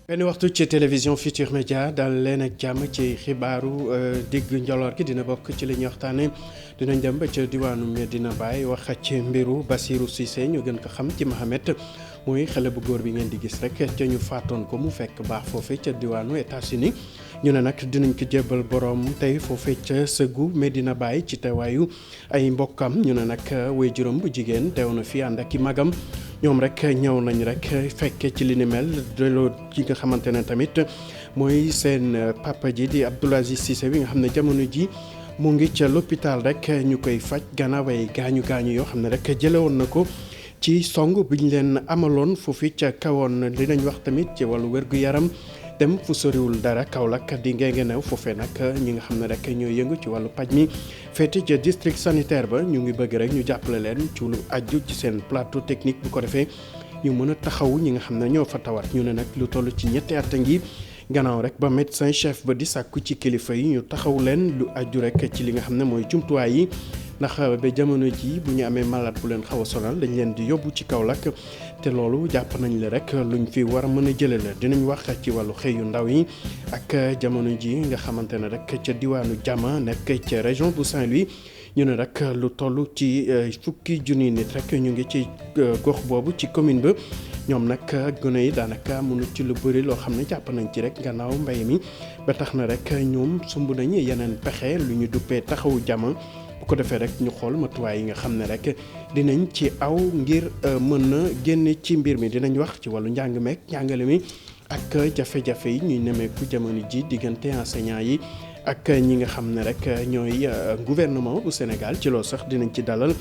benn waxtu ci télévision Futurs Médias dal leen ak jàmm ci xibaaru digg njoloor gi dina bokk ci li ñuy waxtaane dinañ dem ba ca diwaanu Medina Baye wax ci mbiru Bassirou Cissé ñu gën ko xam ci Mohamed mooy xale bu góor bi ngeen di gis rek ca ñu faatoon ko mu fekk baax foofe ca diwaanu États-Unis ñu ne nag dinañ ko jébbal borom tey foofe ca sëggu Medina Baye ci teewaayu ay mbokkam ñu ne nag waajuram bu jigéen teew na fi ànd ak i magam ñoom rek ñëw nañ rek fekke ci li ni mel delloo ci nga xamante ne tamit mooy seen papa ji di Abdoul Aziz Cissé bi nga xam ne jamono ji mu ngi ca l'hôpital rek ñu koy faj gannaaw ay gaañu yoo xam ne rek jële woon na ko ci song bi ñu leen amaloon foofu ca kawoon dinañ wax tamit ci wàllu wér-gu-yaram dem fu soriwul dara Kaolack di Guinguinéo foofee nag ñi nga xam ne rek ñoo yëngu ci wàllu paj mi féete ca district sanitaire ba ñu ngi bëgg rek ñu jàppale leen ci lu aju ci seen plateau technique bu ko defee ñu mën a taxaw ñi nga xam ne ñoo fa tawat ñu ne nag lu toll ci ñetti at a ngi gannaaw rek ba médecin chef ba di sàkku ci kilifa yi ñu taxaw leen lu aju rek ci li nga xam ne mooy jumtuwaay yi ndax ba jamono ji bu ñu amee malade bu leen xaw a sonal dañ leen di yóbbu ci Kaolack te loolu jàpp nañ la rek luñ fi war a mën a jëlee la dinañ wax ci wàllu xëyu ndaw yi ak jamono ji nga xamante ne rek ca diwaanu Jama nekk ca région bu Saint-Louis ñu ne rek lu toll ci fukki junni nit rek ñu ngi ci gox boobu ci commune ba ñoom nag gone yi daanaka mënu ci lu bëri loo xam ne jàpp nañ ci rek gannaaw mbay mi ba tax na rek ñoom sumb nañ yeneen pexe lu ñu duppee taxawu Jama bu ko defee rek ñu xool matuwaay yi nga xam ne rek dinañ ci aw ngir mën na génn ci mbir mi dinañ wax ci wàllu njàng meek njàngale mi ak jafe-jafe yi ñuy nemeeku jamono ji diggante enseignants yi ak ñi nga xam ne rek ñooy gouvernement bu Sénégal ci loolu sax dinañ ci dalal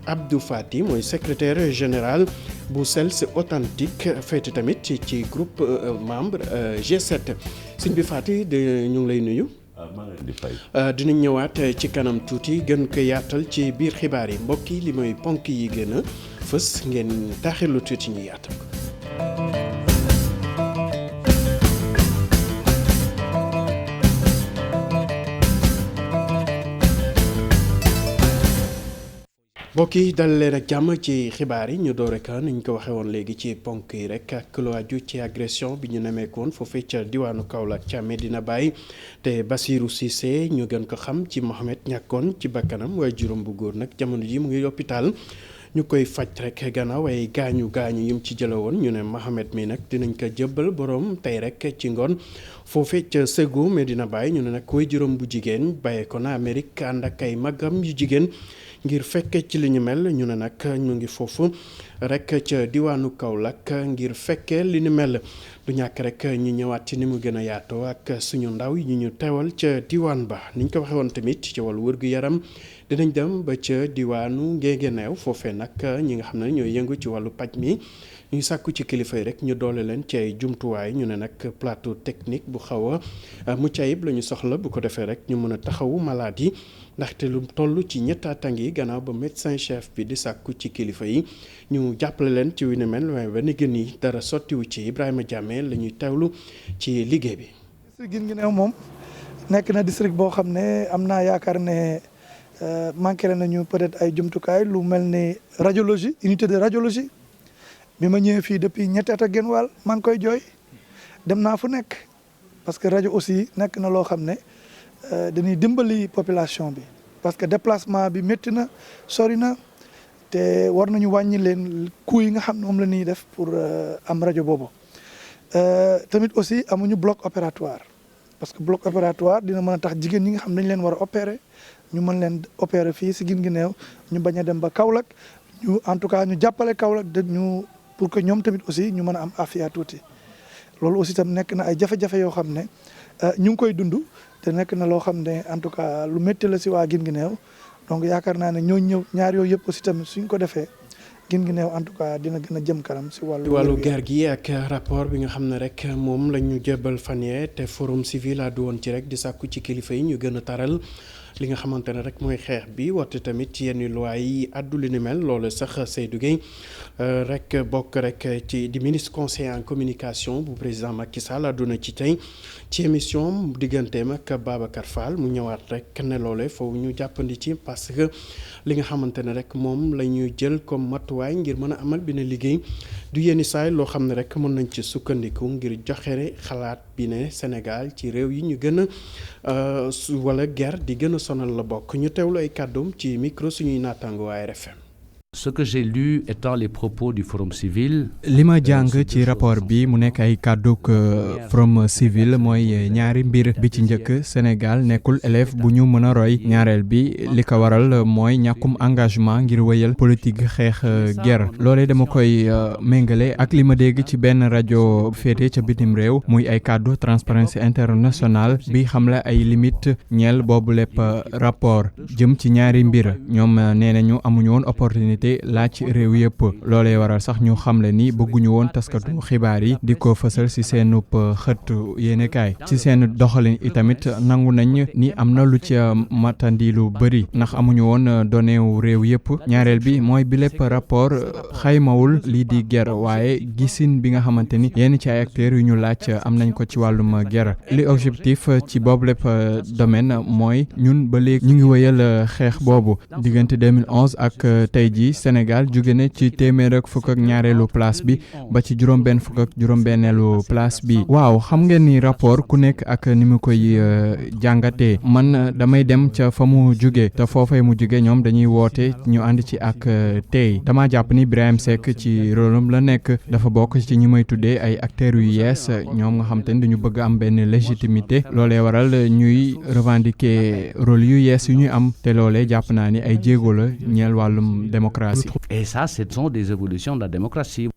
Abdou Fati mooy secrétaire général bu CELS authentique féete tamit ci groupe membre G7 sëñ bi Fati ñu ngi lay nuyu. maa ngi leen di fay. dinañ ñëwaat ci kanam tuuti gën ko yaatal ci biir xibaar yi mbokk yi li mooy ponk yi gën a fës ngeen taaxirlu tuuti ñu yaatal ko. mbokk yi dal leen ak jàmm ci xibaar yi ñu door rek ni ñu ko waxee woon léegi ci ponk yi rek ak lu aju ci agression bi ñu nemmeekoon foofee ca diwaanu Kaolack ca Medina Baye te Bassirou Cissé ñu gën ko xam ci Mohamed ñàkkoon ci bakkanam waaye juróom bu góor nag jamono ji mu ngi hôpital ñu koy faj rek gannaaw ay gaañu yim ci jële woon ñu ne Mohamed mi nag dinañ ko jëbbal borom tey rek ci ngoon foofee ca Ségou Medina Baye ñu ne nag way juróom bu jigéen bàyyee ko na Amérique ànd ak ay magam yu jigéen ngir fekke ci li ñu mel ñu ne nag ñu ngi foofu rek ca diwaanu Kaolack ngir fekke li ñu mel du ñàkk rek ñu ñëwaat ci ni mu gën a yaatoo ak suñu ndaw yi ñu teewal ca diwaan ba niñ ko waxee woon tamit ci wàllu wér-gu-yaram dinañ dem ba ca diwaanu Guinguinéo foofee nag ñi nga xam ne ñooy yëngu ci wàllu paj mi ñu sàkku ci kilifa yi rek ñu doole leen ci ay jumtuwaay ñu ne nag plateau technique bu xaw a mucc ayib la ñu soxla bu ko defee rek ñu mën a taxawu malade yi ndaxte lu toll ci ñetti at yi gannaaw ba médecin chef bi di sàkku ci kilifa yi ñu jàppale leen ci wi ne mel waaye ba gën yi dara sottiwu ci Ibrahima Diamé la ñuy teewlu ci liggéey bi. district Guinguinéo moom nekk na district boo xam ne am naa yaakaar ne manqué nañu peut-être ay jumtukaay lu mel ni radiologie unité de radiologie bi ma ñëwee fii depuis ñetti at ak genn wàll maa ngi koy jooy dem naa fu nekk parce que rajo aussi nekk na loo xam ne dañuy dimbali population bi parce que déplacement bi métti na sori na te war nañu wàññi leen coût yi nga xam ne moom la ñuy def pour am rajo boobu tamit aussi amuñu bloc opératoire parce que bloc opératoire dina mën a tax jigéen ñi nga xam dañ leen war a opérer ñu mën leen opérer fii si Guinguinéo ñu bañ a dem ba Kaolack ñu en tout cas ñu jàppale Kaolack de ñu pour que ñoom tamit aussi ñu mën a am afia tuuti loolu aussi tam nekk na ay jafe-jafe yoo xam ne ñu ngi koy dund te nekk na loo xam ne en tout cas lu métti la si waa Guinguinéo donc yaakaar naa ne ñoo ñëw ñaar yooyu yëpp aussi tamit suñ ko defee Guinguinéo en tout cas dina gën a jëm kanam si wàllu guerre gi ak rapport bi nga xam ne rek moom la ñu jébbal fan yee te forum civil àddu woon ci rek di sàkku ci kilifa yi ñu gën a taral li nga xamante ne rek mooy xeex bi woote tamit ci yenn loi yi addu li ni mel loolu sax Seydou Gueye rek bokk rek ci di ministre conseiller en communication bu président Macky Sall àdduna ci tey ci émission digganteem ak Babacar Fall mu ñëwaat rek ne loole foofu ñu jàppandi ci parce que li nga xamante ne rek moom la ñuy jël comme matuwaay ngir mën a amal bi ne liggéey du yenn saay loo xam ne rek mën nañ ci sukkandiku ngir joxe xalaat bi ne Sénégal ci réew yi ñu gën a wala guerre di gën a sonal la bokk ñu teewlu ay kàddoom ci micro suñuy naataango waa RFM. Ce que j'ai lu étant les propos du Forum civil. li ma jàng ci rapport bi mu nekk ay kàdduk Forum civil mooy ñaari mbir bi ci njëkk Sénégal nekkul élève bu ñu mën a roy ñaareel bi li ko waral mooy ñàkkum engagement ngir wéyal politique xeex guerre loolee dama koy méngale ak li ma dégg ci benn rajo féete ca bitim réew muy ay kàddu Transparency International bi xamle ay limite ñeel boobu lépp rapport jëm ci ñaari mbir ñoom nee nañu amuñu woon opportunité laaj réew yëpp loolee waral sax ñu xamle ni bëgguñu woon taskatu xibaar yi di ko fësal ci seenub xët yéenekaay ci seen doxalin itamit nangu nañ ni am na lu ci matandi lu bëri ndax amuñu woon données wu réew yëpp ñaareel bi mooy bi lépp rapport xaymawul lii di guerre waaye gisin bi nga xamante ni yenn ci ay acteurs yu ñu laaj am nañ ko ci wàllum guerre li objectif ci boobu lépp domaine mooy ñun ba léegi ñu ngi wëyal xeex boobu diggante 2011 ak tey ji Sénégal jóge na ci téeméer ak fukk ak ñaareelu place bi ba ci juróom-benn fukk ak juróom-benneelu place bi waaw xam ngeen ni rapport ku nekk ak ni mu koy jàngatee man damay dem ca fa mu jóge te foofee mu jóge ñoom dañuy woote ñu ànd ci ak tey dama jàpp ni Birahim Seck ci rôlam la nekk dafa bokk ci ñi may tuddee ay acteurs yu yees ñoom nga xam te ni dañu bëgg am benn légitimité loolee waral ñuy revendiquer rôle yu yees yu ñuy am te loolee jàpp naa ni ay jéego la ñeel wàllum démocratie. Et ça, ce sont des évolutions de la démocratie.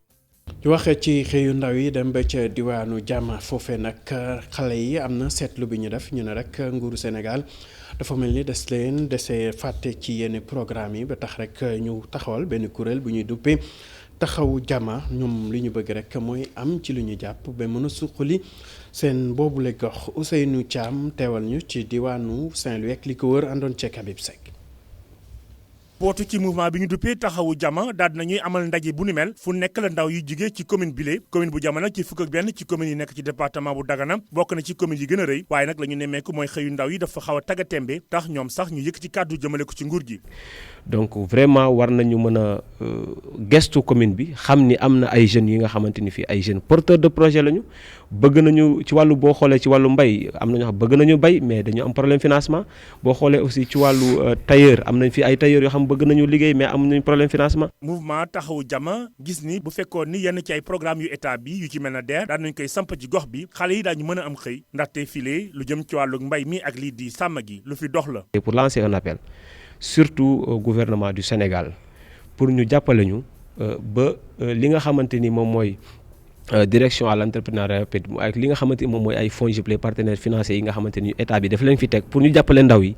ñu wax ci xëyu ndaw yi dem ba ca diwaanu Jàmm foofee nag xale yi am na seetlu bi ñu def ñu ne rek nguuru Sénégal dafa mel ni des leen dese fàtte ci yenn programme yi ba tax rek ñu taxawal benn kuréel bu ñuy duppee taxawu Jàmm ñoom li ñu bëgg rek mooy am ci lu ñu jàpp ba mën a suqali seen boobule gox Ousseynou Thiam teewal ñu ci diwaanu Saint-Louis ak li ko wër àndoon ceeg Habib Seck. bootu ci mouvement bi ñu duppee taxawu Jàmm daal nañuy amal ndaje bu ni mel fu nekk la ndaw yu jugee ci commune bile commune bu Jàmm nag ci fukk ak benn ci commune yi nekk ci département bu Dagana bokk na ci commune yi gën a rëy waaye nag la ñu nemmeeku mooy xëyu ndaw yi dafa xaw a taggatémbe tax ñoom sax ñu yëkk ci kàddu jëmale ko ci nguur gi. donc vraiment war nañu mën a gestu commune bi xam ni am na ay jeunes yi nga xamante ni fii ay jeunes porteurs de projet lañu bëgg nañu ci wàllu boo xoolee ci wàllu mbay am na ñoo xam bëgg nañu bay mais dañu am problème financement boo xoolee aussi ci wàllu tailleur am nañ fi ay tailleur yoo xam bëgg nañu liggéey mais am nañu problème financement. mouvement taxawu Jàmm gis ni bu fekkoon ni yenn ci ay programme yu état bi yu ci mel na DER daan nañ koy samp ci gox bi xale yi daañu mën a am xëy ndaxte file lu jëm ci wàllu mbay mi ak lii di sàmm gi lu fi dox la. et pour lancer un appel surtout au gouvernement du Sénégal pour ñu jàppale ñu ba li nga xamante ni moom mooy direction à l'entrepreneuriat ak li nga xamante ni moom mooy ay fonds les partenaires financiers yi nga xamante ni état bi daf leen fi teg pour ñu jàppale ndaw yi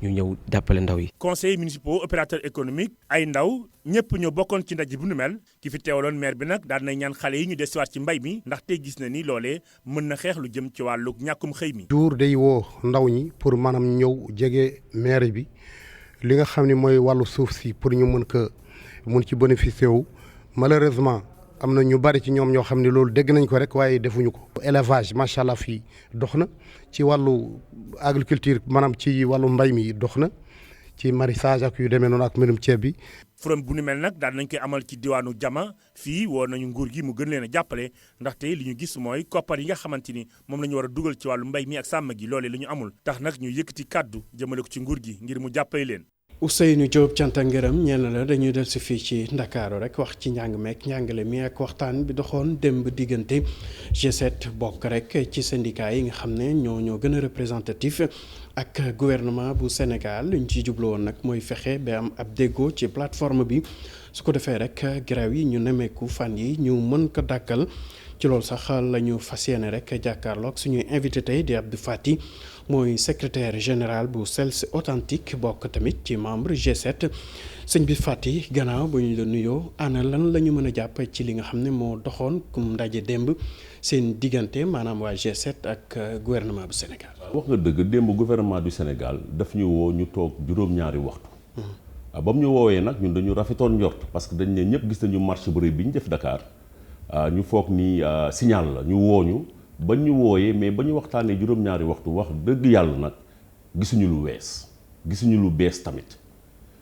ñu ñëw jàppale ndaw yi. conseillers municipaux opérateurs économiques ay ndaw ñëpp ñoo bokkoon ci ndaje bu nu mel ki fi teewaloon maire bi nag daan na ñaan xale yi ñu desiwaat ci mbay mi ndaxte gis na ni loolee mën na xeex lu jëm ci wàllu ñàkkum xëy mi. jour day woo ndaw ñi pour maanaam ñëw jege maire bi li nga xam ne mooy wàllu suuf si pour ñu mun ci bénéficier wu malheureusement am na ñu bari ci ñoom ñoo xam ne loolu dégg nañ ko rek waaye defuñu ko. élevage macha allah fii dox na ci wàllu agriculture maanaam ci wàllu mbay mi dox na ci maraîchage ak yu demee noonu ak mbirum ceeb bi. forum bu ni mel nag daan nañ koy amal ci diwaanu Jàmm fii woo nañu nguur gi mu gën leen a jàppale ndaxte li ñu gis mooy koppar yi nga xamante ni moom la ñu war a dugal ci wàllu mbay mi ak sàmm gi loolee la ñu amul tax nag ñu yëkkati kàddu jëmale ko ci nguur gi ngir mu jàppale leen. Ousseynou Diop cant ak ngërëm ñenn la dañuy del si fii ci Ndakaaru rek wax ci njàng meek njàngale mi ak waxtaan bi doxoon démb diggante G7 bokk rek ci syndicat yi nga xam ne ñoo gën a représentatif ak gouvernement bu Sénégal li ñu ci jublu woon nag mooy fexe ba am ab déggoo ci plateforme bi su ko defee rek grève yi ñu nemeeku fan yi ñu mën ko dàkkal ci loolu sax la ñu fas yéene rek jàkkaarloog suñuy invité tey di Abdou Fati mooy secrétaire général bu CELS authentique bokk tamit ci membre G7 sëñ bi Fati gannaaw bu ñu la nuyoo ana lan la ñu mën a jàpp ci li nga xam ne moo doxoon kum ndaje démb seen diggante maanaam waa G7 ak gouvernement bu Sénégal. wax nga dëgg démb gouvernement du Sénégal daf ñu woo ñu toog juróom-ñaari waxtu. ba mu ñu woowee nag ñun dañu rafetoon njort parce que dañ ne ñëpp gis nañu marche bu rëy bi ñu def Dakar ñu foog ni signal la ñu wooñu ba ñu wooyee mais ba ñu waxtaanee juróom-ñaari waxtu wax dëgg yàlla nag gisuñu lu wees gisuñu lu bees tamit.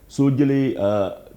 soo jëlee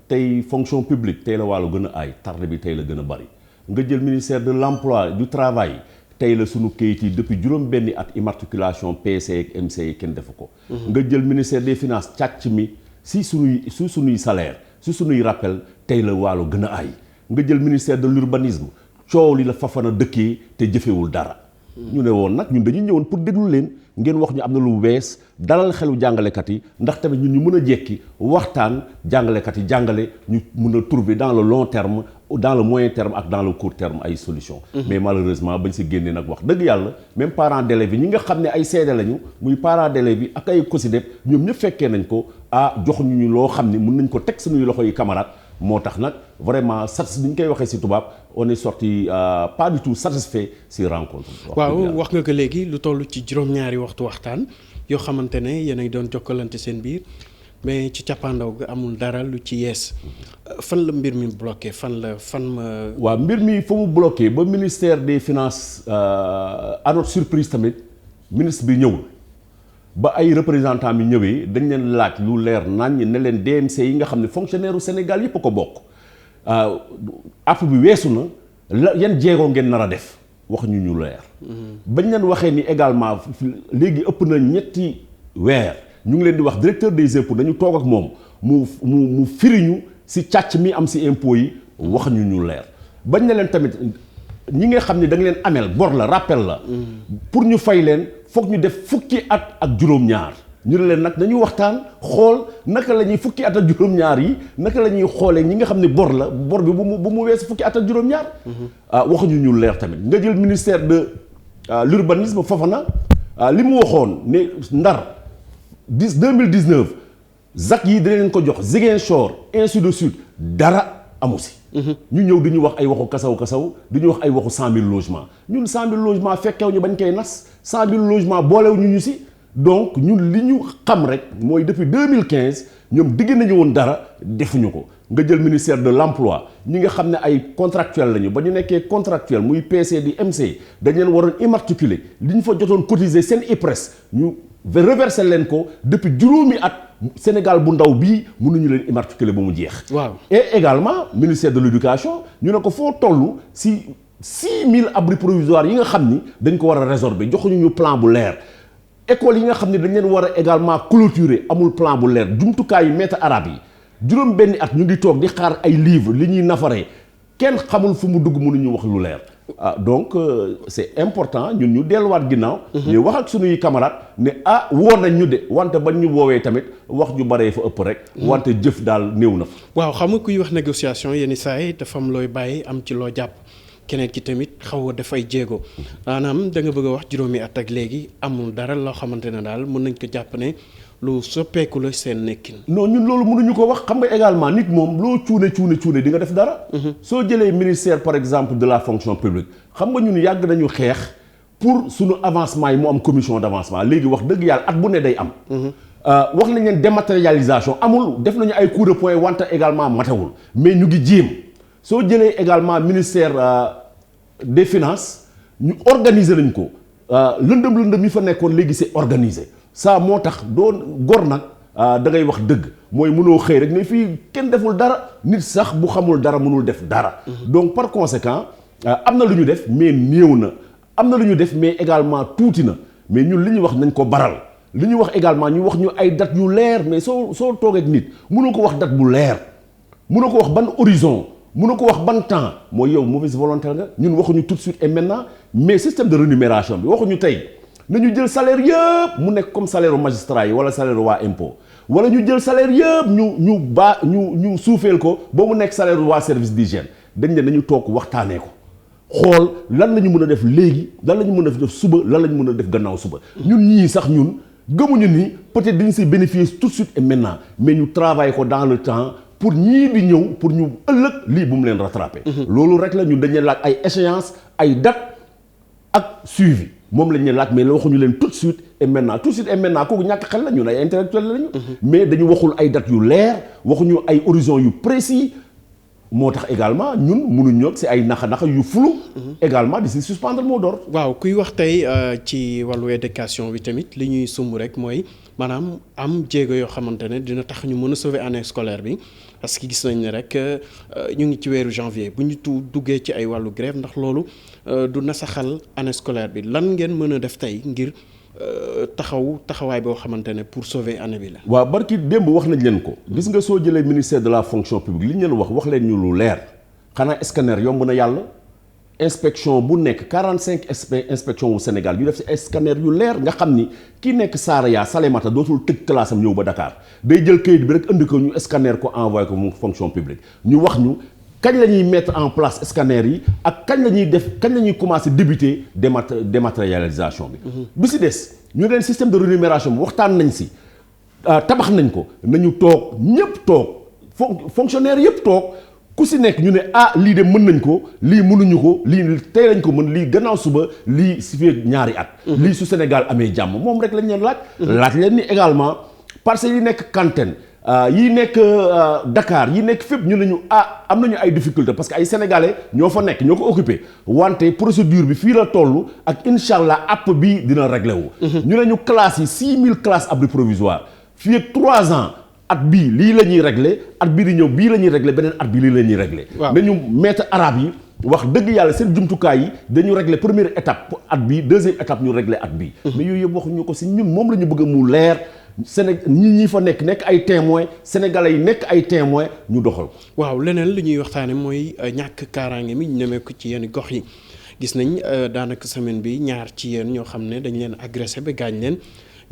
tey fonction publique tey la wàllu gën a aay tarde bi tey la gën a bari nga jël ministère de l'emploi du travail tey la sunu kayit yi depuis juróom-benni at immatriculation PC ak MC kenn defu ko. nga jël ministère des finances càcc mi si sunuy salaire si sunuy rappel tey la wàllu gën a aay nga jël ministère de l'urbanisme coow li la Fafana dëkkee te jëfewul dara. ñu ne woon nag ñun dañuy ñëwoon pour déglu leen ngeen wax ñu am na lu wees dalal xelu jàngalekat yi ndax tamit ñun ñu mën a jekki waxtaan jàngalekat yi jàngale ñu mën a trouver dans le long terme dans le moyen terme ak dans le court terme ay solutions. mais malheureusement bañ si génnee nag wax dëgg yàlla même parents d'élèves yi ñi nga xam ne ay seede lañu muy parents d'élèves yi ak ay COSYDEP ñoom ñëpp fekkee nañ ko joxuñu ñu loo xam ne mën nañ ko teg suñuy loxo yi camarades. moo tax nag vraiment ni ñu koy waxee ci tubaab on est sorti pas du tout satisfait ci rencontre. waaw wax nga ko léegi lu toll ci juróom-ñaari waxtu waxtaan yoo xamante ne yéen a ngi doon jokkalante seen biir mais ci cappaandaw ga amul dara lu ci yees fan la mbir mi bloqué fan ma. waaw mbir mi fa mu bloqué ba ministère des finances à notre surprise tamit ministre bi ñëwul. ba ay représentants mi ñëwee dañ leen laaj lu leer nañ ne leen DMC yi nga xam ne fonctionnaire u Sénégal yëpp a ko bokk app bi weesu na la yan jéego ngeen nar a def wax ñu leer. bañ leen waxee ni également léegi ëpp na ñetti weer ñu ngi leen di wax directeur des impôts dañu toog ak moom mu firiñu si càcc mi am si impôts yi wax ñu leer bañ ne leen tamit ñi nga xam ne da nga leen ameel bor la rappel la. pour ñu fay leen. foog ñu def fukki at ak juróom-ñaar ñu ne leen nag dañuy waxtaan xool naka la ñuy fukki at ak juróom-ñaar yi naka la ñuy xoolee ñi nga xam ne bor bi bu mu weesu fukki at ak juróom-ñaar. waxuñu ñu leer tamit nga jël ministère de l'urbanisme Fafana li mu waxoon ne Ndar 2019 ZAC yi dina leen ko jox Ziguinchor ainsi de suite dara amu si. ñu ñëw di ñu wax ay waxu kasaw di ñu wax ay waxu 100 000 logements ñun 100 000 logements fekkew ñu bañ koy nas 100 000 logements boolew ñu si donc ñun li ñu xam rek mooy depuis 2015 ñoom digg nañu woon dara defuñu ko nga jël ministère de l'emploi ñi nga xam ne ay contractuels lañu ba ñu nekkee contractuel muy PC di MC dañ leen waroon immatriculer li ñu fa jotoon cotiser seen IPRES ñu reverser leen ko depuis juróomi at. Sénégal bu ndaw bii mënuñu leen immatriculer ba mu jeex. waaw et également ministère de l'éducation ñu ne ko foo toll si 6000 abris provisoires yi nga xam ni dañ ko war a résorber joxuñu ñu plan bu leer école yi nga xam ne dañ leen war a également clôturer amul plan bu leer jumtukaayu maître arabe yi juróom benni at ñu ngi toog di xaar ay livres li ñuy nafaree kenn xamul fu mu dugg mënuñu wax lu leer. donc c'est important ñun ñu delluwaat ginnaaw. ñu wax ak suñuy camarades ne woon nañ ñu de wante bañ ñu woowee tamit wax ju baree fa ëpp rek. wante jëf daal néew na fa. waaw xam nga kuy wax négociation yenn saa yi dafa am looy bàyyi am ci loo jàpp keneen ki tamit xaw a dafay jéego maanaam da nga bëgg a wax juróomi at ak léegi amul dara loo xamante ne daal mën nañ ko jàpp ne lu soppeeku la seen nekkin. non ñun loolu mënuñu ko wax xam nga également nit moom loo cuune di nga def dara. soo jëlee ministère par exemple de la fonction publique xam nga ñun yàgg nañu xeex pour suñu avancement yi mu am commission d'avancement léegi wax dëgg yàlla at bu ne day am. wax nañ leen dématérialisation amul def nañu ay coup de poing wante également matewul mais ñu ngi jéem soo jëlee également ministère des finances ñu organiser nañ ko lëndëm yi fa nekkoon léegi c'est organisé. ça moo tax doon gor nag da ngay wax dëgg mooy mënoo xëy rek ne fii kenn deful dara nit sax bu xamul dara mënul def dara. donc par conséquent am na lu ñu def mais néew na am na lu ñu def mais également tuuti na mais ñun li ñu wax nañ ko baral li ñu wax également ñu wax ñu ay date yu leer mais soo toogee ak nit mënoo ko wax date bu leer mënoo ko wax ban horizon mënoo ko wax ban temps mooy yow mauvaise volonté nga ñun waxuñu tout de suite et maintenant mais système de rémunération bi waxuñu tey. nañu jël salaire yëpp mu nekk comme salaire u magistrat yi wala salaire waa impôt wala ñu jël salaire yëpp ñu suufeel ko ba mu nekk salaire waa service d'hygiène dañ ne nañu toog waxtaanee ko xool lan la ñu mën a def léegi lan la ñu mën a def suba lan la ñu mën a def gannaaw suba ñun ñii sax ñun gëmuñu ni peut-être dañu si bénéficier tout de suite et maintenant mais ñu travailler ko dans le temps pour ñii di ñëw pour ñu ëllëg lii bu mu leen rattraper. loolu rek la ñu dañuy laaj ay échéances ay dates ak suivi moom lañ leen laaj mais waxuñu leen tout de suite et maintenant kooku ñàkk xel la ñun ay intellectuels lañu. mais dañu waxul ay dates yu leer waxuñu ay horizons yu précis. moo tax également ñun mënuñ ñëw si ay naxa yu flou. également di si suspendre mot d'ordre. waaw kuy wax tey ci wàllu éducation bi tamit li ñuy sumb rek mooy maanaam am jéego yoo xamante ne dina tax ñu mën a sauver année scolaire bi parce que gis nañ ne rek ñu ngi ci weeru janvier bu ñu duggee ci ay wàllu grève ndax loolu du nasaxal année scolaire bi lan ngeen mën a def tey ngir taxawaay boo xamante ne pour sauver année bi la. waaw barki démb wax nañ leen ko. gis nga soo jëlee ministère de la fonction publique li ñu leen wax leen ñu lu leer xanaa scanner yomb na yàlla inspection bu nekk 45 inspection wu Sénégal yu def ci scanner yu leer nga xam ni ki nekk Saraya Salémata dootul tëj classe am ñëw ba Dakar day jël kayit bi rek indi ko ñu scanner ko envoyé ko mu fonction publique ñu wax ñu. kañ la ñuy mettre en place scanner yi ak kañ la ñuy commencer débuter dématérialisation bi. bi si des ñu leen système de rémunération bi waxtaan nañ si tabax nañ ko nañu toog ñëpp toog fonctionnaire yëpp toog ku si nekk ñu ne lii de mën nañ ko lii mënuñu ko lii tey lañ ko mën lii gannaaw suba lii si fii ñaari at. lii su Sénégal amee jàmm moom rek lañ leen laaj. laaj leen ni également parcelles yi nekk Kantène. yi nekk Dakar yi nekk fépp ñu ne ñu am nañu ay difficultés parce que ay sénégalais ñoo fa nekk ñoo ko occupé wante procédure bi fii la toll ak incha allah app bi dina réglé wu. ñu ne ñu classes yi 6000 classes abri provisoire fii ak 3 ans at bii lii la ñuy réglé at bii di ñëw bii la ñuy réglé beneen at bii lii la ñuy réglé. waaw nañu maître arabe yi wax dëgg yàlla seen jumtukaay yi dañu réglé première étape at bii deuxième étape ñu réglé at bii. mais yooyu yëpp waxuñu ko si ñun moom la ñu bëgg mu leer. ñi fa nekk ay témoins sénégalais yi nekk ay témoins ñu doxal. waaw leneen li ñuy waxtaane mooy ñàkk kaaraange mi ñu nemee ko ci yenn gox yi gis nañ daanaka semaine bi ñaar ci yéen ñoo xam ne dañ leen agressé ba gaañ leen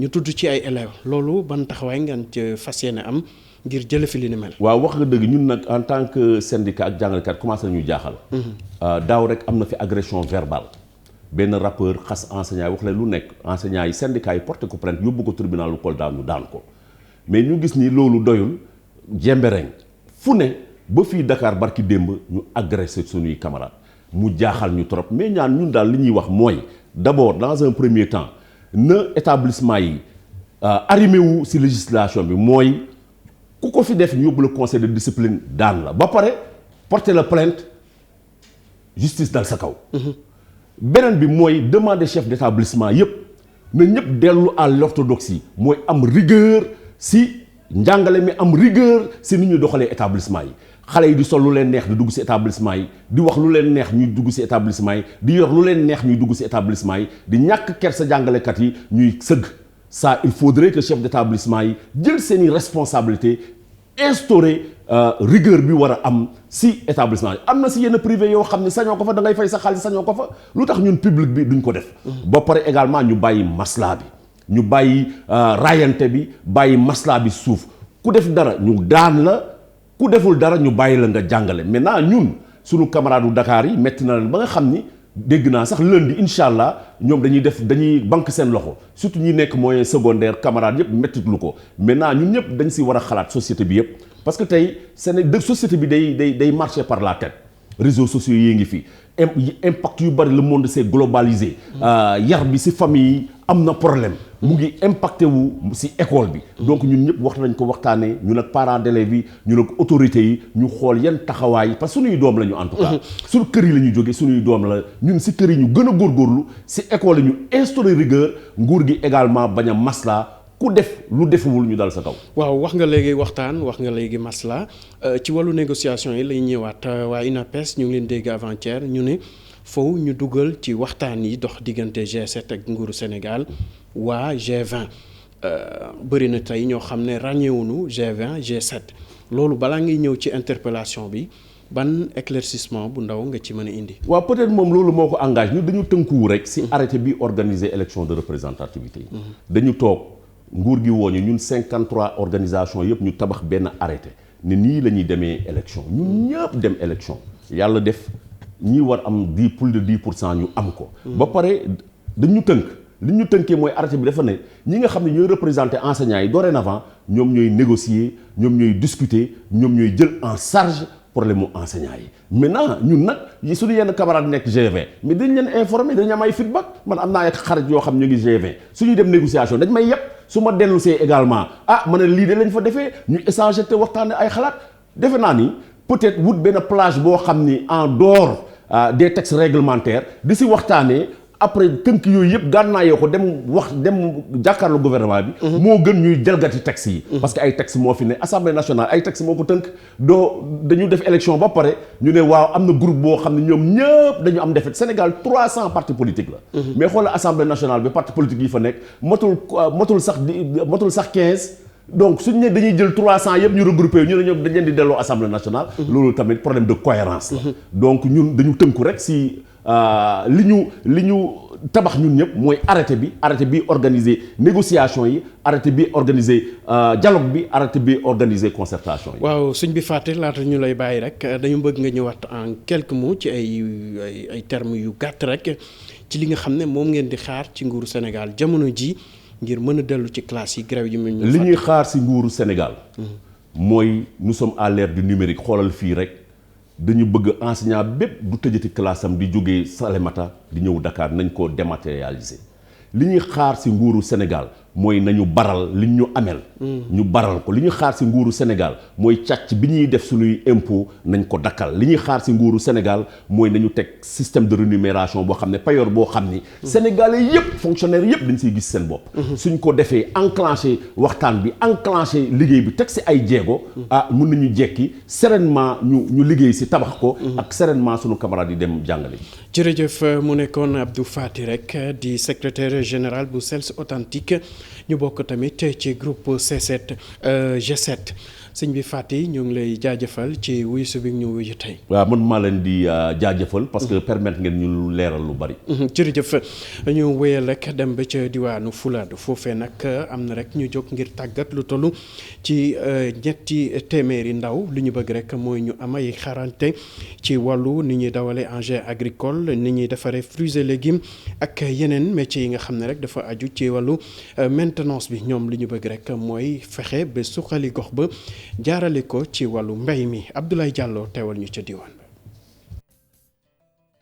ñu tudd ci ay élèves loolu ban taxawaay ngeen ci fas yéene am ngir jële fi li ni mel. waaw wax nga dëgg ñun nag en tant que syndicat ak jàngalekat commencé nañu jaaxal. daaw rek am na fi agression verbale. benn rappeur xas enseignant yi wax leen lu nekk enseignant yi syndicat yi porté ko plainte yóbbu ko tribunal lu Kolda ñu daan ko mais ñu gis ni loolu doyul jembereng fu ne ba fii Dakar barki démb ñu agressé suñuy camarades mu jaaxal ñu trop mais ñun daal li ñuy wax mooy d'abord dans un premier temps na établissement yi arrimé wu ci législation bi mooy ku ko fi def ñu yóbbu le conseil de discipline daan la ba pare porter la plainte justice dal sa kaw. beneen bi mooy demander chef d'établissement yëpp na ñëpp dellu à l'orthodoxie mooy am rigueur ci njàngale mi am rigueur ci ni ñu doxalee établissement yi xale yi di sol lu leen neex di dugg ci établissement yi di wax lu leen neex ñuy dugg ci établissement yi di yor lu leen neex ñuy dugg ci établissement yi di ñàkk kersa jàngalekat yi ñuy sëgg ça il faudrait que chef d'établissement yi jël seeni responsabilité instaurer rigueur bi war a am ci établissement yi am na ci yenn privé yoo xam ne sañoo ko fa da ngay fay sa xaalis sañoo ko fa lu tax ñun public bi duñ ko def. ba pare également ñu bàyyi masla bi ñu bàyyi raayante bi bàyyi masla bi suuf ku def dara ñu daan la ku deful dara ñu bàyyi la nga jàngale maintenant ñun sunu camarade u Dakar yi metti na leen ba nga xam ni dégg naa sax lundi incha allah ñoom dañuy banque seen loxo surtout ñi nekk moyen secondaire camarade yëpp mettitlu ko maintenant ñun ñëpp dañ ci war a xalaat société bi yëpp. parce que tey société bi day marcher par la tête réseaux sociaux yi ngi fi impact yu bari le monde s'est globalisé. yar bi ci famille yi am na problème. mu ngi impacté wu ci école bi. donc ñun ñëpp wax nañ ko waxtaanee ñun ak parents d'élèves yi ñun ak autorités yi ñu xool yan taxawaay parce que suñuy doom la ñu en tout cas. suñu kër yi la ñu jógee suñuy doom la ñun ci kër yi ñu gën a góorgóorlu ci école yi ñu instaurer rigueur nguur gi également bañ a masla ku def lu defuwul ñu dal sa kaw. waaw wax nga léegi waxtaan wax nga léegi masla ci wàllu négociation yi lay ñëwaat waa UNAPES ñu ngi leen dégg avant-hier ñu ne foofu ñu dugal ci waxtaan yi dox diggante G7 ak nguuru Sénégal waa G20 bëri na tey ñoo xam ne ràññeewuñu G20 G7 loolu balaa ngay ñëw ci interpellation bi ban éclaircissement bu ndaw nga ci mën a indi. waaw peut-être moom loolu moo ko engagé ñu dañu tënkuwu rek ci arrêté bi organiser élection de représentativité yi. dañu toog. nguur gi wooñu ñun 53 organisations yëpp ñu tabax benn arrêté ne nii la ñuy demee élection ñun ñëpp dem élection yàlla def ñi war am plus de 10% ñu am ko. ba pare dañu tënk li ñu tënkee mooy arrêté bi dafa ne ñi nga xam ne ñooy représenter enseignants yi dorénavant ñoom ñooy négocier ñoom ñooy discuter ñoom ñooy jël en charge problème mu enseignants yi. maintenant ñun nag suñu yenn camarades nekk G20 mais dañ leen informer dañ am ay feedback man am naa ay xarit yoo xam ñu ngi G20 suñuy dem négociation dañ may yëpp su ma dellusee également ma ne lii de lañ fa defee ñu échanger te waxtaanee ay xalaat defe naa ni peut-être wut benn plage boo xam ni en dehors des textes réglementaires di si waxtaanee. après tënk yooyu yëpp gànnaayoo ko dem jàkkaarloo gouvernement bi. moo gën ñuy jalgati textes yi. parce que ay textes moo fi ne assemblée nationale ay textes moo ko tënk dañu def élection ba pare ñu ne waaw am na groupe boo xam ne ñoom ñëpp dañu am défaite Sénégal 300 partis politiques la. mais xoolal assemblée nationale bi partis politiques yi fa nekk matul sax 15. donc suñu ne dañuy jël 300 yëpp ñu regroupé ñu ne ñoom dañ leen di delloo assemblée nationale. loolu tamit problème de cohérence la. donc ñun dañu tënku rek si. li ñu tabax ñun ñëpp mooy arrêté bi organiser négociation yi arrêté bi organiser dialogue bi arrêté bi organiser concertation yi. waaw suñ bi fàtte laata ñu lay bàyyi rek dañu bëgg nga ñëwaat en quelques mots ci ay termes yu gàtt rek ci li nga xam ne moom ngeen di xaar ci nguuru Sénégal jamono ji ngir mën a dellu ci classe yi grève yi. li ñuy xaar si nguuru Sénégal. mooy nous sommes à l'ère du numérique xoolal fii rek. dañu bëgg enseignant bépp du tëjati classe am di jógee Salémata di ñëw Dakar nañ ko dématérialiser li ñuy xaar ci nguuru Sénégal mooy nañu baral li ñu amel ñu baral ko li ñu xaar ci nguuru Sénégal mooy càcc bi ñuy def suñuy impôt nañ ko dakkal li ñuy xaar ci nguuru Sénégal mooy nañu teg système de rémunération boo xam ne payoor boo xam ni sénégalais yépp fonctionnaires yépp dañ siy gis seen bopp suñ ko defee enclenché waxtaan bi enclenché liggéey bi teg ci ay jéego mun nañu jekki sereinement ñu liggéey ci tabax ko ak sereinement suñu camarades yi dem jàngale jërëjëf mu nekkoon Abdou Faty rek di secrétaire général bu SELS Authentique ñu bokk tamit ci groupe G7 sëñ bi Faty ñu ngi lay jaajëfal ci wuyu bi ñu wuyu tey. waaw man maa leen di jaajëfal parce que permettre ngeen ñu leeral lu bari. jërëjëf ñu wéyal rek dem ba ca diwaanu Fuladu foofee nag am na rek ñu jóg ngir tàggat lu toll ci ñetti téeméeri ndaw li ñu bëgg rek mooy ñu am ay xarante ci wàllu ni ñuy dawalee engin agricole ni ñuy defaree fruits et légumes ak yeneen métiers yi nga xam ne rek dafa aju ci wàllu maintenance bi ñoom li ñu bëgg rek mooy fexe ba suqali gox ba. jaarale ko ci wàllu mbay mi Abdoulaye Diallo teewal ñu ca diwaan ba.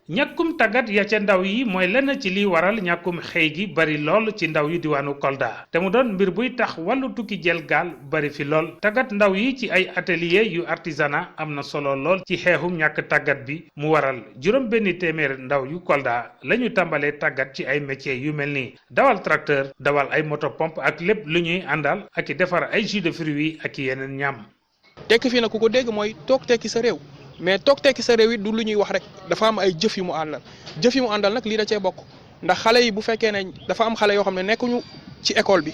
ñàkkum tàggat ya ca ndaw yi mooy lenn ci liy waral ñàkkum xëy gi bari lool ci ndaw yu diwaanu Kolda te mu doon mbir buy tax wàllu tukki jël gaal bari fi lool tàggat ndaw yi ci ay atelier yu artisanat am na solo lool ci xeexum ñàkk tàggat bi mu waral juróom benn téeméer ndaw yu Kolda la ñu tàmbalee tàggat ci ay métiers yu mel ni dawal tracteur dawal ay moto pompe ak lépp lu ñuy àndal ak i defar ay jus de fruits ak yeneen ñam. tekki fii nag ku ko dégg mooy toog tekki sa réew. mais toog tekki sa réew it du lu ñuy wax rek dafa am ay jëf yu mu àndal nag lii da cee bokk ndax xale yi bu fekkee ne dafa am xale yoo xam ne nekkuñu ci école bi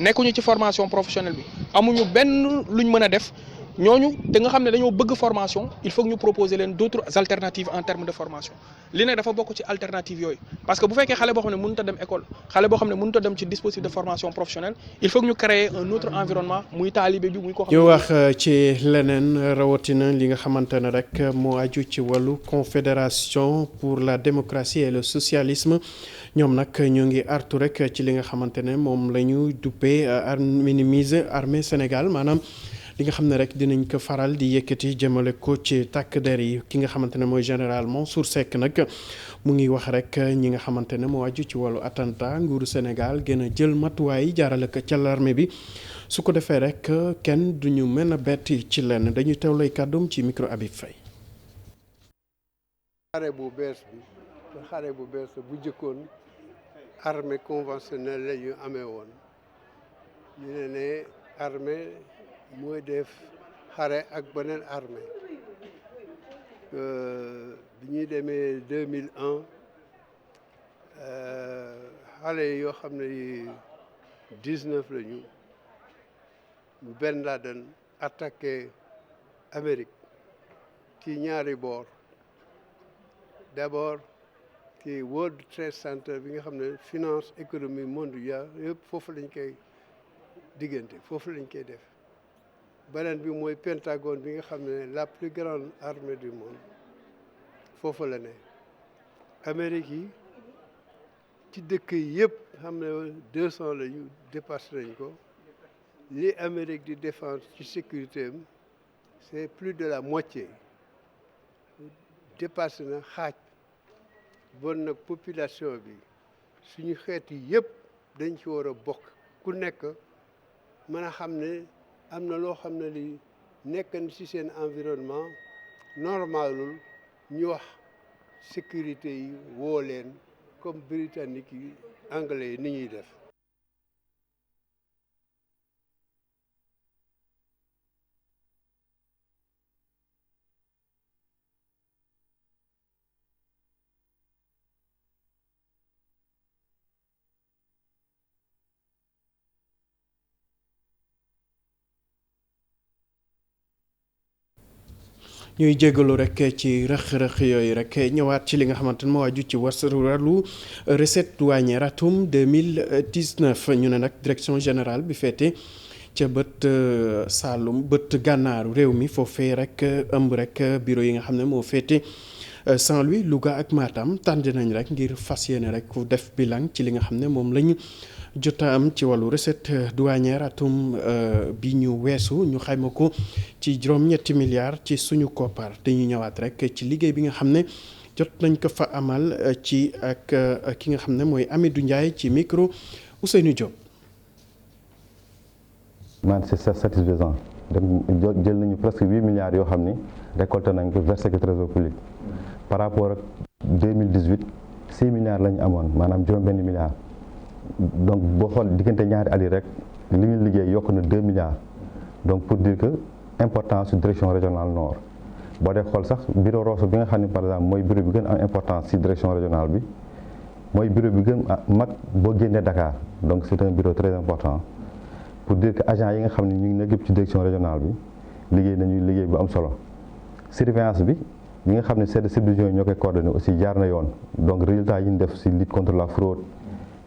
nekkuñu ci formation professionnelle bi amuñu benn luñ mën a def ñooñu te nga xam ne dañoo bëgg formation il faut que ñu proposer leen d'autres alternatives en termes de formation li ne dafa bokk ci alternative yooyu parce que bu fekkee xale boo xam ne mënut a dem école xale boo xam ne mënut a dem ci dispositif de formation professionnelle il faut que ñu créer un autre environnement muy taalibe bi muy ko xam ñu wax ci leneen rawatina li nga xamante ne rek moo aju ci wàllu confédération pour la démocratie et le socialisme ñoom nag ñu ngi artu rek ci li nga xamante ne moom la ñu duppee minimiser armée Sénégal maanaam li nga xam ne rek dinañ ko faral di yëkkati jëmale ko ci takk der yi ki nga xamante ne mooy général Mansour Seck nag mu ngi wax rek ñi nga xamante ne moo aju ci wàllu attentat nguuru Sénégal gën a jël matuwaay jaarale ko ca l'armée bi su ko defee rek kenn duñu mën a bett ci lenn dañuy teewlay kàddum ci micro Habib Faye. xare bu bees bu jëkkoon armée conventionnelle la ñu amee woon ñu ne armée mooy def xare ak beneen armée bi ñuy demee 2001 xale yoo xam ne 19 lañu Ben Laden attaqué Amérique ci ñaari boor d'abord ci World Trade Center bi nga xam ne finance économie mondiale yëpp foofu lañ koy diggante foofu lañ koy def beneen bi mooy Pentagone bi nga xam ne la plus grande armée du monde foofu la ne Amérique yi ci dëkk yi yëpp xam ne 200 la ñu dépassé nañ ko li Amérique di défense ci sécurité am c'est plus de la moitié dépassé na xaaj bon nag population bi suñu xeet yi yëpp dañ ci war a bokk ku nekk mën a xam ne am na loo xam ne li nekk na ci seen environnement normalul ñu wax sécurité yi woo leen comme britannique yi anglais yi ni ñuy def. ñuy jégalu rek ci rëq-rëq yooyu rek ñëwaat ci li nga xamante ne moo aju ci wàllu recette douanière atum 2019 ñu ne nag direction générale bi féete ca bët Saalum bët gànnaaru réew mi foofee rek ëmb rek bureau yi nga xam ne moo féete Saint-Louis Louga ak Matam tànn nañ rek ngir fas yéene rek def bilan ci li nga xam ne moom lañu jot a am ci wàllu recette douanière atum bi ñu weesu ñu xayma ko ci juróom-ñetti milliards ci suñu koppar dañu ñëwaat rek ci liggéey bi nga xam ne jot nañ ko fa amal ci ak ki nga xam ne mooy Amidou Ndiaye ci micro Ousseynou Diop. man c'est satisfaisant jël nañu presque 8 milliards yoo xam ni récolté nañ ko versé ko trésor public par rapport ak 2018 6 milliards la ñu amoon maanaam juróom-benn milliard. donc boo xool diggante ñaari at yi rek li ñu liggéey yokk na 2 milliards donc pour dire que importance su direction régionale nord boo dee xool sax bureau Rosso bi nga xam ne par exemple mooy bureau bi gën am importance ci direction régionale bi mooy bureau bi gën mag boo génnee Dakar donc c'est un bureau très important pour dire que agent yi nga xam ne ñu ngi nekk yëpp ci direction régionale bi liggéey nañu liggéey bu am solo surveillance bi ñi nga xam ne service subdivision yi ñoo koy coordonné aussi jaar na yoon donc résultat yi ñu def ci lutte contre la fraude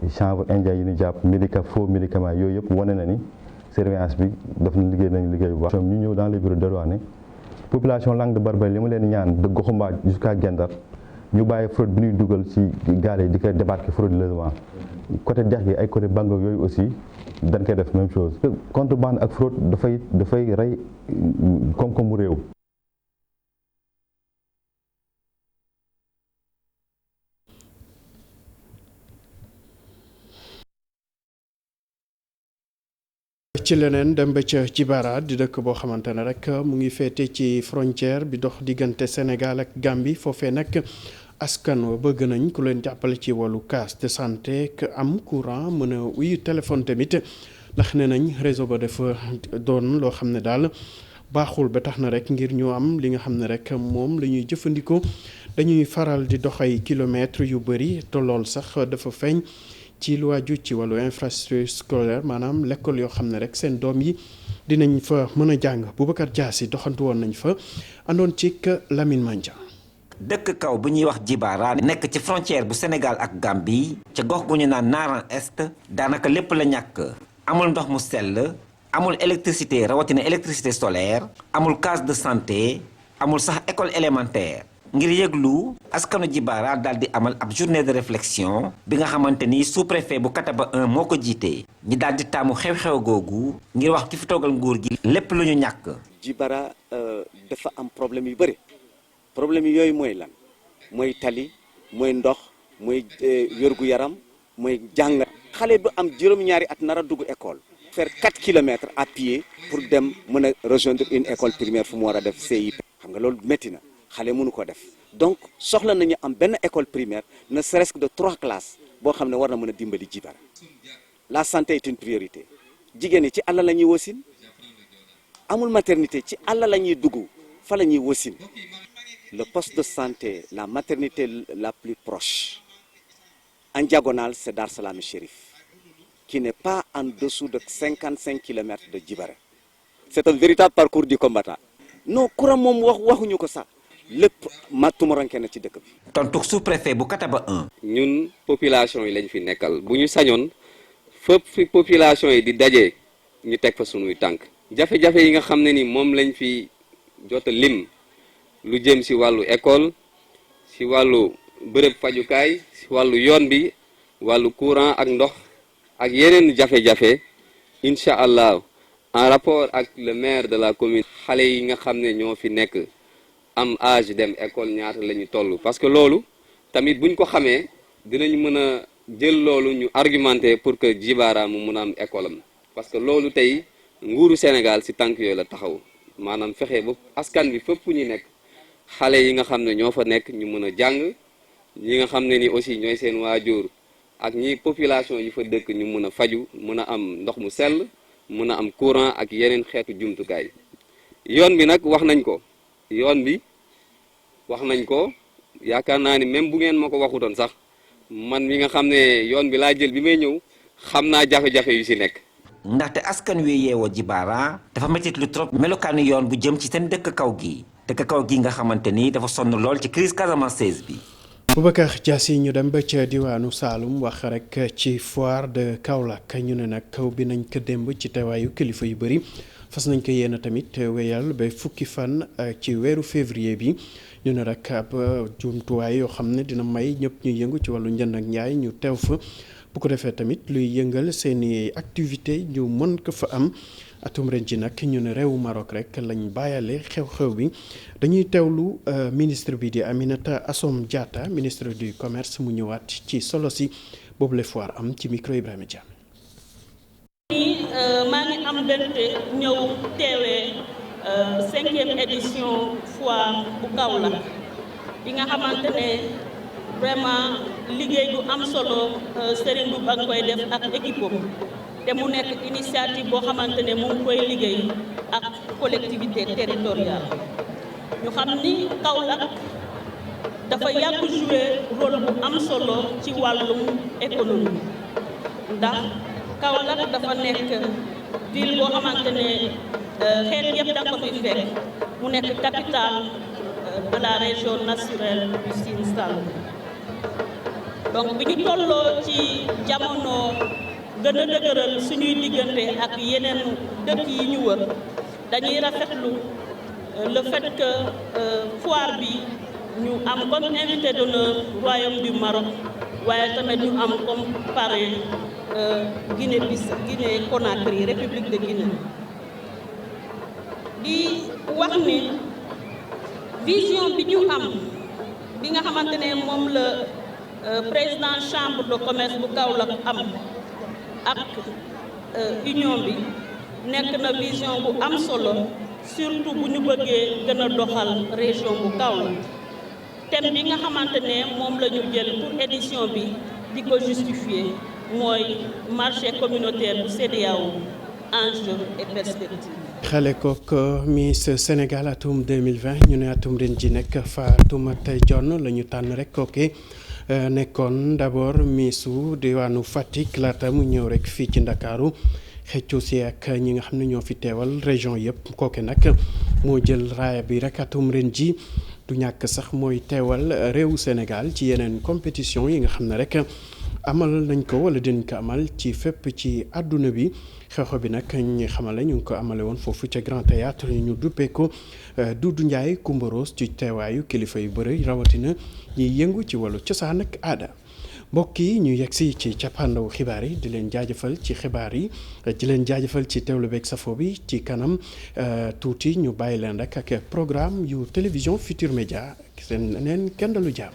chanvre indien yi ñu jàpp faux médicaments yooyu yëpp wane na ni surveillance bi daf na liggéey nañu liggéey bu baax. ñu ñëw dans les bureaux de douane population Langue de Barbarie li ma leen ñaan de Goxumba jusqu'à Gendar ñu bàyyi fraude bi ñuy dugal ci gaal yi di koy débarquer frauduleusement côté dex gi ay côté Bango yooyu aussi dañ koy def même chose. contrebande ak fraude dafay rey koom-koomu réew. ci leneen dem ba ca Djibara di dëkk boo xamante ne rek mu ngi féete ci frontière bi dox diggante Sénégal ak Gambie foofee nag askan wa bëgg nañ ku leen jàppale ci wàllu case de santé que am courant mën a wuyu téléphone tamit ndax ne nañ réseau ba dafa doon loo xam ne daal baaxul ba tax na rek ngir ñu am li nga xam ne rek moom la ñuy jëfandikoo dañuy faral di dox ay kilomètres yu bëri te lool sax dafa feeñ ci lu aju ci wàllu infrastructure scolaire maanaam l'école yoo xam ne rek seen doom yi dinañ fa mën a jàng Boubacar Diassi doxantu woon nañ fa àndoon ci Lamine Mandia. dëkk kaw bu ñuy wax Djibara nekk ci frontière bu Sénégal ak Gambie ca gox gu ñu naan Naran Est daanaka lépp la ñàkk amul ndox mu sell amul électricité rawatina électricité solaire amul case de santé amul sax école élémentaire. ngir yëglu askanu Djibara daal di amal ab journée de réflexion bi nga xamante ni sous-préfet bu Kataba 1 moo ko jiite ñi daal di taamu xew-xew googu ngir wax ki fi toogal nguur gi lépp lu ñu ñàkk. Djibara dafa am problème yu bëri problème yooyu mooy lan mooy tali mooy ndox mooy wérgu yaram mooy jàng. xale bu am juróom-ñaari at nar a dugg école. faire 4 kilomètres à pied pour dem mën a rejoindre une école primaire fu mu war a def CIP. xam nga loolu métti na. xale mënu ko def donc soxla nañu am benn école primaire ne serait-ce que de 3 classes boo xam ne war na mën a dimbali Djibara la santé est une priorité jigéen ñi ci àll la ñuy wasin amul maternité ci àll la ñuy dugg fa la ñuy wasin le poste de santé la maternité la plus proche en diagonale c'est Dar Salam Chérif qui n'est pas en dessous de 55 kilomètres de Djibara c'est un véritable parcours du combattant non courant moom waxuñu ko sax lépp matumuranke na ci dëkk bi. tontu sous-préfet bu Kataba 1. ñun population yi lañ fi nekkal bu ñu sañoon fépp fi population yi di daje ñu teg fa sunuy tànk. jafe-jafe yi nga xam ne ni moom lañ fi jot a lim lu jëm si wàllu école si wàllu bërëb fajukaay si wàllu yoon bi wàllu courant ak ndox ak yeneen jafe-jafe incha allah en rapport ak le maire de la commune. xale yi nga xam ne ñoo fi nekk am âge dem école ñaata la ñu toll parce que loolu tamit buñ ko xamee dinañ mën a jël loolu ñu argumenter pour que Djibara mu mun a am école am parce que loolu tey nguuru Sénégal ci tànk yooyu la taxaw maanaam fexe ba askan bi fépp ñu nekk xale yi nga xam ne ñoo fa nekk ñu mën a jàng ñi nga xam ne ni aussi ñooy seen waajur ak ñi population yi fa dëkk ñu mën a faju mën a am ndox mu sell mën a am courant ak yeneen xeetu jumtukaay. yoon bi nag wax nañ ko yaakaar naa ni même bu ngeen ma ko waxutoon sax man mi nga xam ne yoon bi laa jël bi may ñëw xam naa jafe-jafe yu ci nekk. ndaxte askan wi yeewoo Djibara dafa métit lu trop melokaanu yoon bu jëm ci seen dëkk kaw gi nga xamante ni dafa sonn lool ci crise Casamance bi. Boubacar Diassi ñu dem ba ca diwaanu Saloum wax rek ci foire de Kaolack ñu ne nag kaw bi nañ ko démb ci teewaayu kilifa yu bëri fas nañ ko yéen tamit wéyal ba fukki fan ci weeru février bi ñu ne rek ab jumtuwaay yoo xam ne dina may ñëpp ñu yëngu ci wàllu njënd ak njaay ñu teew fa bu ko defee tamit luy yëngal seeni activité ñu mën ko fa am. atum ren ji nag ñu ne réewu Maroc rek lañ bàyyale xew-xew bi dañuy teewlu ministre bi di Aminata Assome Diatta ministre du commerce mu ñëwaat ci solo si boobu la foire am ci micro Ibrahima Diam. maa ngi am mbégte ñëw teewee 5e édition foire bu Kaolack bi nga xamante ne vraiment liggéey bu am solo Serigne Mboup ak koy def ak équipe te mu nekk initiative boo xamante ne mu ngi koy liggéey ak collectivité territoriale ñu xam ni Kaolack dafa yàgg jouer rôle bu am solo ci wàllum économie ndax Kaolack dafa nekk ville boo xamante ne xeet yëpp da nga ko fi fekk mu nekk capitale de la région naturelle du Sine Saloum donc bi ñu tolloo ci jamono gën a dëgëral suñuy diggante ak yeneen dëkk yi ñu wër dañuy rafetlu le fait que foire bi ñu am comme invité d'honneur royaume du Maroc waaye tamit ñu am comme parrain Guinée Conakry République de Guinée di wax ni vision bi ñu am bi nga xamante ne moom la président chambre de commerce bu Kaolack am ak union bi nekk na vision bu am solo surtout bu ñu bëggee gën a doxal région bu Kaolack thème bi nga xamante ne moom la ñu jël pour édition bi di ko justifier mooy marché communautaire bu CEDEAO enjeux et perspectives. xale kook Miss Sénégal atum 2020 ñu ne atum ren ji nekk Fatoumata Dione la ñu tànn rek kooke nekkoon d'abord Missu diwaanu Fatick laata mu ñëw rek fii ci Ndakaaru xëccoo si ak ñi nga xam ne ñoo fi teewal région yëpp kooke nag moo jël raaya bi rek atum ren ji du ñàkk sax mooy teewal réewu Sénégal ci yeneen compétition yi nga xam ne rek amal nañ ko wala dinañ ko amal ci fépp ci àdduna bi xew-xew bi nag ñi xamale ñu ngi ko amale woon foofu ca Grand Théâtre ñu duppee ko Doudou Ndiaye Coumba Rose ci teewaayu kilifa yu bëri rawatina ñiy yëngu ci wàllu cosaan ak aada mbokk yi ñu yegg si ci cappaandawu xibaar yi di leen jaajëfal ci xibaar yi di leen jaajëfal ci teewlu beeg safo bi ci kanam tuuti ñu bàyyi leen rek ak programme yu télévision Futur Média seen neen kenn dalu jàmm